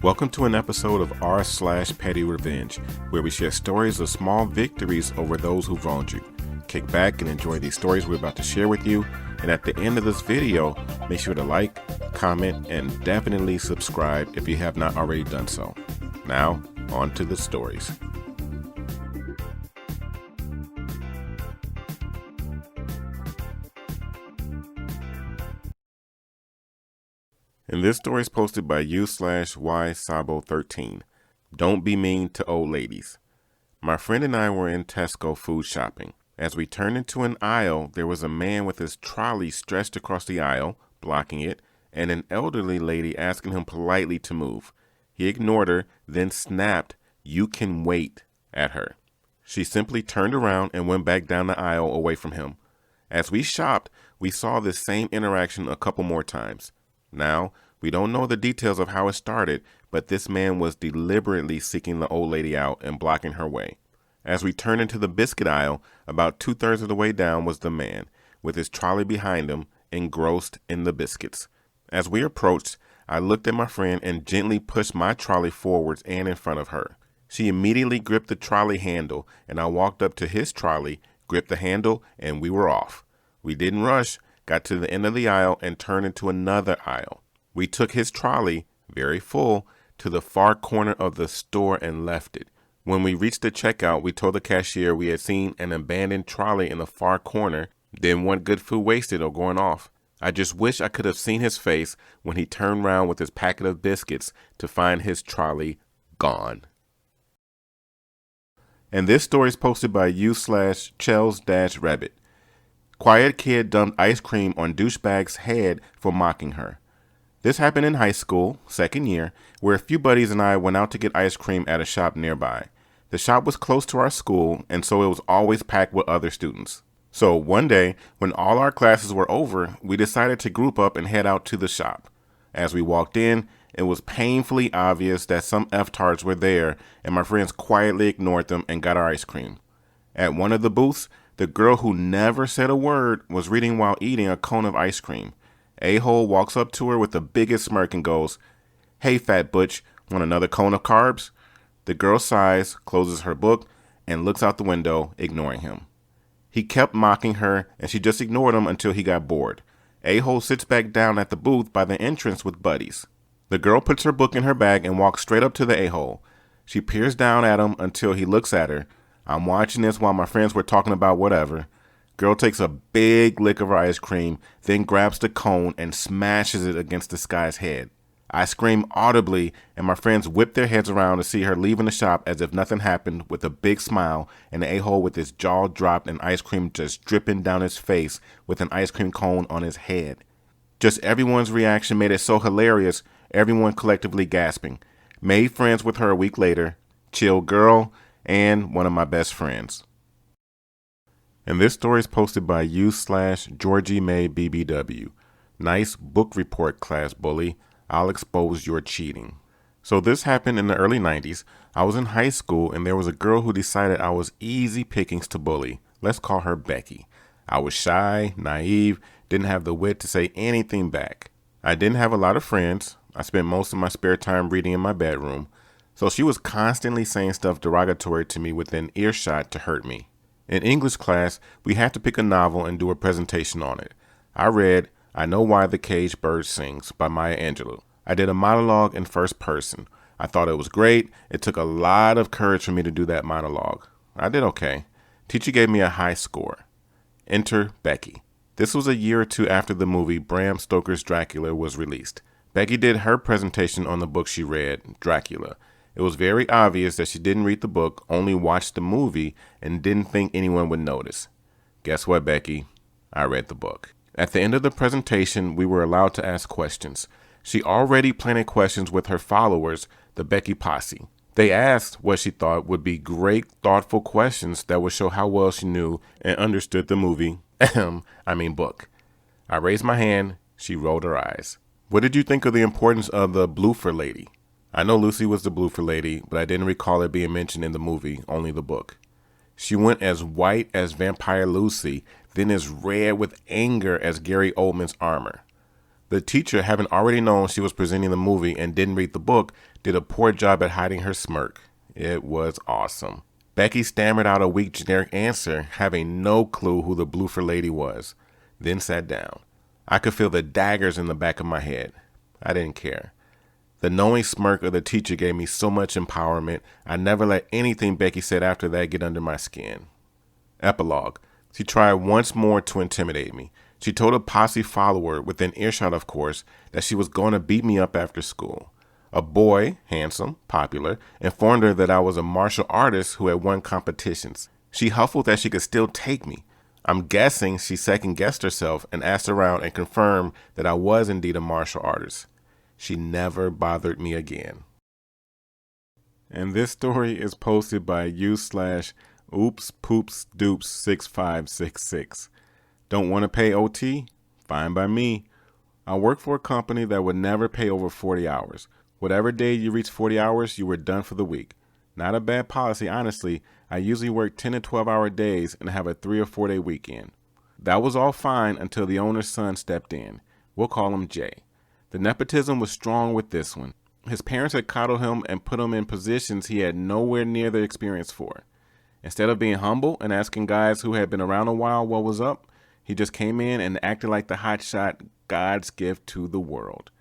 Welcome to an episode of r/pettyrevenge, where we share stories of small victories over those who wronged you. Kick back and enjoy these stories we're about to share with you, and at the end of this video, make sure to like, comment, and definitely subscribe if you have not already done so. Now, on to the stories. And this story is posted by u/ysabo13. Don't be mean to old ladies. My friend and I were in Tesco food shopping. As we turned into an aisle, there was a man with his trolley stretched across the aisle, blocking it, and an elderly lady asking him politely to move. He ignored her, then snapped, "You can wait," at her. She simply turned around and went back down the aisle away from him. As we shopped, we saw this same interaction a couple more times. Now, we don't know the details of how it started, but this man was deliberately seeking the old lady out and blocking her way. As we turned into the biscuit aisle, about 2/3 of the way down was the man, with his trolley behind him, engrossed in the biscuits. As we approached, I looked at my friend and gently pushed my trolley forwards and in front of her. She immediately gripped the trolley handle, and I walked up to his trolley, gripped the handle, and we were off. We didn't rush, got to the end of the aisle, and turned into another aisle. We took his trolley, very full, to the far corner of the store and left it. When we reached the checkout, we told the cashier we had seen an abandoned trolley in the far corner, didn't want good food wasted or going off. I just wish I could have seen his face when he turned around with his packet of biscuits to find his trolley gone. And this story is posted by u/Chels-Rabbit. Quiet kid dumped ice cream on douchebag's head for mocking her. This happened in high school, second year, where a few buddies and I went out to get ice cream at a shop nearby. The shop was close to our school, and so it was always packed with other students. So one day, when all our classes were over, we decided to group up and head out to the shop. As we walked in, it was painfully obvious that some F-tards were there, and my friends quietly ignored them and got our ice cream. At one of the booths, the girl who never said a word was reading while eating a cone of ice cream. A-hole walks up to her with the biggest smirk and goes, "Hey, fat butch, want another cone of carbs?" The girl sighs, closes her book, and looks out the window, ignoring him. He kept mocking her, and she just ignored him until he got bored. A-hole sits back down at the booth by the entrance with buddies. The girl puts her book in her bag and walks straight up to the a-hole. She peers down at him until he looks at her. I'm watching this while my friends were talking about whatever. Girl takes a big lick of her ice cream, then grabs the cone and smashes it against this guy's head. I scream audibly, and my friends whip their heads around to see her leaving the shop as if nothing happened, with a big smile, and the a-hole with his jaw dropped and ice cream just dripping down his face with an ice cream cone on his head. Just everyone's reaction made it so hilarious, everyone collectively gasping. Made friends with her a week later. Chill girl, and one of my best friends. And this story is posted by u/GeorgieMayBBW. Nice book report, class bully. I'll expose your cheating. So this happened in the early 90s. I was in high school, and there was a girl who decided I was easy pickings to bully. Let's call her Becky. I was shy, naive, didn't have the wit to say anything back. I didn't have a lot of friends. I spent most of my spare time reading in my bedroom. So she was constantly saying stuff derogatory to me within earshot to hurt me. In English class, we had to pick a novel and do a presentation on it. I read I Know Why the Caged Bird Sings by Maya Angelou. I did a monologue in first person. I thought it was great. It took a lot of courage for me to do that monologue. I did okay. Teacher gave me a high score. Enter Becky. This was a year or two after the movie Bram Stoker's Dracula was released. Becky did her presentation on the book she read, Dracula. It was very obvious that she didn't read the book, only watched the movie, and didn't think anyone would notice. Guess what, Becky? I read the book. At the end of the presentation, we were allowed to ask questions. She already planted questions with her followers, the Becky Posse. They asked what she thought would be great, thoughtful questions that would show how well she knew and understood the movie, book. I raised my hand. She rolled her eyes. What did you think of the importance of the Bloofer lady? I know Lucy was the Bloofer lady, but I didn't recall it being mentioned in the movie, only the book. She went as white as Vampire Lucy, then as red with anger as Gary Oldman's armor. The teacher, having already known she was presenting the movie and didn't read the book, did a poor job at hiding her smirk. It was awesome. Becky stammered out a weak generic answer, having no clue who the bloofer lady was, then sat down. I could feel the daggers in the back of my head. I didn't care. The knowing smirk of the teacher gave me so much empowerment, I never let anything Becky said after that get under my skin. Epilogue. She tried once more to intimidate me. She told a posse follower, within earshot of course, that she was going to beat me up after school. A boy, handsome, popular, informed her that I was a martial artist who had won competitions. She huffled that she could still take me. I'm guessing she second-guessed herself and asked around and confirmed that I was indeed a martial artist. She never bothered me again. And this story is posted by u/oops-poops-dupes-6566. Don't want to pay OT? Fine by me. I work for a company that would never pay over 40 hours. Whatever day you reach 40 hours, you were done for the week. Not a bad policy, honestly. I usually work 10 to 12-hour days and have a 3 or 4 day weekend. That was all fine until the owner's son stepped in. We'll call him Jay. The nepotism was strong with this one. His parents had coddled him and put him in positions he had nowhere near the experience for. Instead of being humble and asking guys who had been around a while what was up, he just came in and acted like the hotshot, God's gift to the world.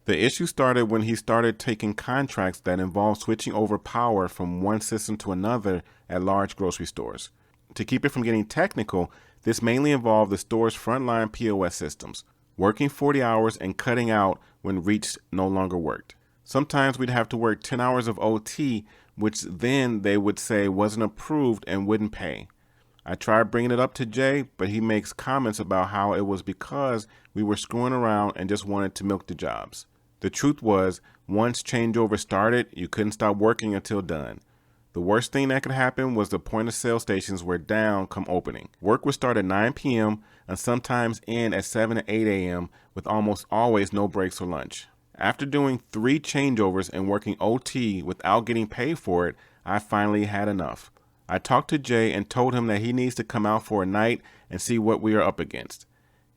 The issue started when he started taking contracts that involved switching over power from one system to another at large grocery stores. To keep it from getting technical, this mainly involved the store's frontline POS systems, working 40 hours and cutting out when reached no longer worked. Sometimes we'd have to work 10 hours of OT, which then they would say wasn't approved and wouldn't pay. I tried bringing it up to Jay, but he makes comments about how it was because we were screwing around and just wanted to milk the jobs. The truth was, once changeover started, you couldn't stop working until done. The worst thing that could happen was the point of sale stations were down come opening. Work would start at 9 p.m. and sometimes end at 7 to 8 a.m. with almost always no breaks or lunch. After doing 3 changeovers and working OT without getting paid for it, I finally had enough. I talked to Jay and told him that he needs to come out for a night and see what we are up against.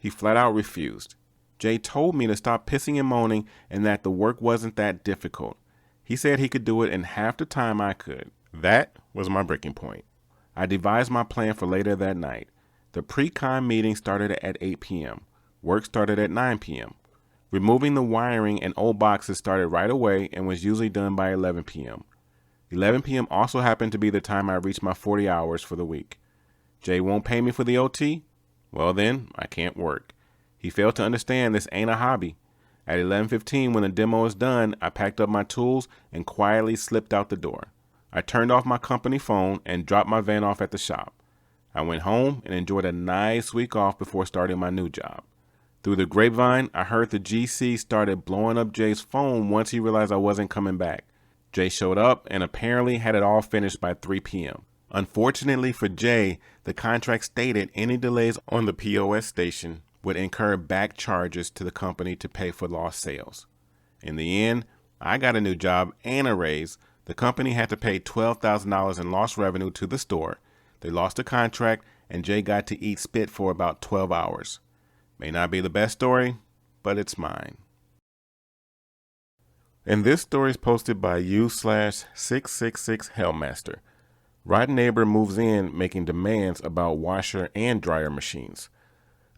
He flat out refused. Jay told me to stop pissing and moaning and that the work wasn't that difficult. He said he could do it in half the time I could. That was my breaking point. I devised my plan for later that night. The pre-con meeting started at 8 p.m. Work started at 9 p.m. Removing the wiring and old boxes started right away and was usually done by 11 p.m. 11 p.m. also happened to be the time I reached my 40 hours for the week. Jay won't pay me for the OT? Well then, I can't work. He failed to understand this ain't a hobby. At 11:15, when the demo is done, I packed up my tools and quietly slipped out the door. I turned off my company phone and dropped my van off at the shop. I went home and enjoyed a nice week off before starting my new job. Through the grapevine, I heard the GC started blowing up Jay's phone once he realized I wasn't coming back. Jay showed up and apparently had it all finished by 3 p.m. Unfortunately for Jay, the contract stated any delays on the POS station would incur back charges to the company to pay for lost sales. In the end, I got a new job and a raise. The company had to pay $12,000 in lost revenue to the store. They lost the contract and Jay got to eat spit for about 12 hours. May not be the best story, but it's mine. And this story is posted by u/666hellmaster. Rotten neighbor moves in making demands about washer and dryer machines.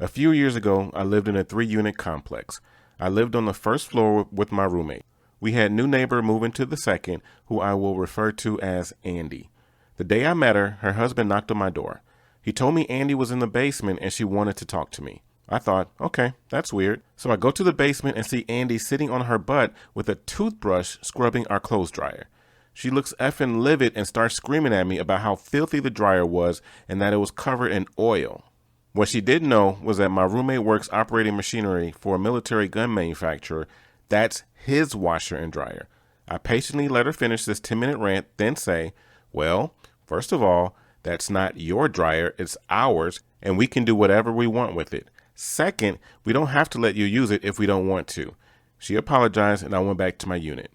A few years ago, I lived in a 3-unit complex. I lived on the first floor with my roommate. We had new neighbor move into the second, who I will refer to as Andy. The day I met her husband knocked on my door. He told me Andy was in the basement and she wanted to talk to me. I thought, okay, that's weird. So I go to the basement and see Andy sitting on her butt with a toothbrush scrubbing our clothes dryer. She looks effing livid and starts screaming at me about how filthy the dryer was and that it was covered in oil. What she didn't know was that my roommate works operating machinery for a military gun manufacturer. That's his washer and dryer. I patiently let her finish this 10-minute rant, then say, well, first of all, that's not your dryer, it's ours, and we can do whatever we want with it. Second, we don't have to let you use it if we don't want to. She apologized and I went back to my unit.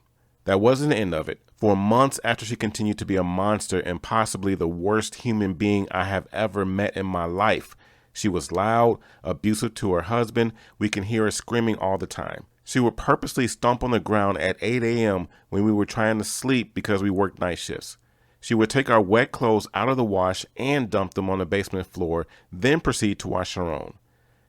That wasn't the end of it. For months after she continued to be a monster and possibly the worst human being I have ever met in my life, She was loud, abusive to her husband. We can hear her screaming all the time. She would purposely stomp on the ground at 8 a.m. when we were trying to sleep because we worked night shifts. She would take our wet clothes out of the wash and dump them on the basement floor, then proceed to wash her own.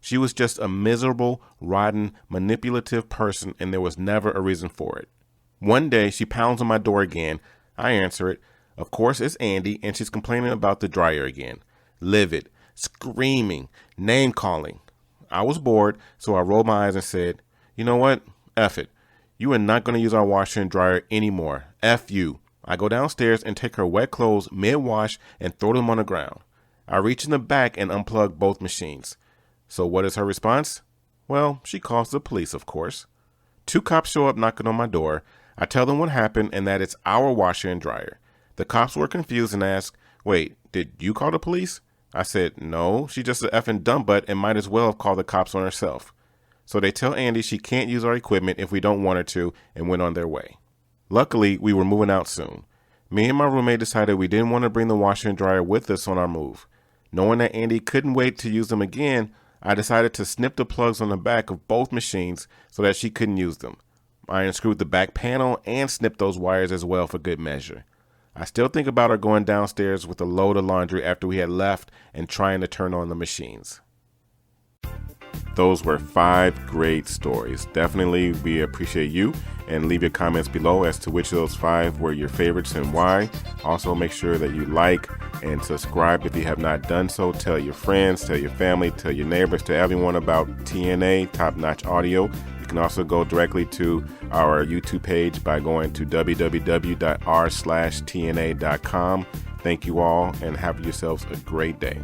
She was just a miserable, rotten, manipulative person, and there was never a reason for it. One day, she pounds on my door again. I answer it. Of course, it's Andy, and she's complaining about the dryer again. Livid, screaming, name-calling. I was bored, so I rolled my eyes and said, "You know what? F it. You are not going to use our washer and dryer anymore. F you." I go downstairs and take her wet clothes mid-wash and throw them on the ground. I reach in the back and unplug both machines. So what is her response? Well, she calls the police, of course. 2 cops show up knocking on my door. I tell them what happened and that it's our washer and dryer. The cops were confused and asked, "Wait, did you call the police?" I said, "No, she's just an effing dumb butt and might as well have called the cops on herself." So they tell Andy she can't use our equipment if we don't want her to and went on their way. Luckily, we were moving out soon. Me and my roommate decided we didn't want to bring the washer and dryer with us on our move. Knowing that Andy couldn't wait to use them again, I decided to snip the plugs on the back of both machines so that she couldn't use them. I unscrewed the back panel and snipped those wires as well for good measure. I still think about her going downstairs with a load of laundry after we had left and trying to turn on the machines. Those were 5 great stories. Definitely, we appreciate you, and leave your comments below as to which of those 5 were your favorites and why. Also, make sure that you like and subscribe if you have not done so. Tell your friends, tell your family, tell your neighbors, tell everyone about TNA, Top Notch Audio. You can also go directly to our YouTube page by going to www.r/tna.com. Thank you all, and have yourselves a great day.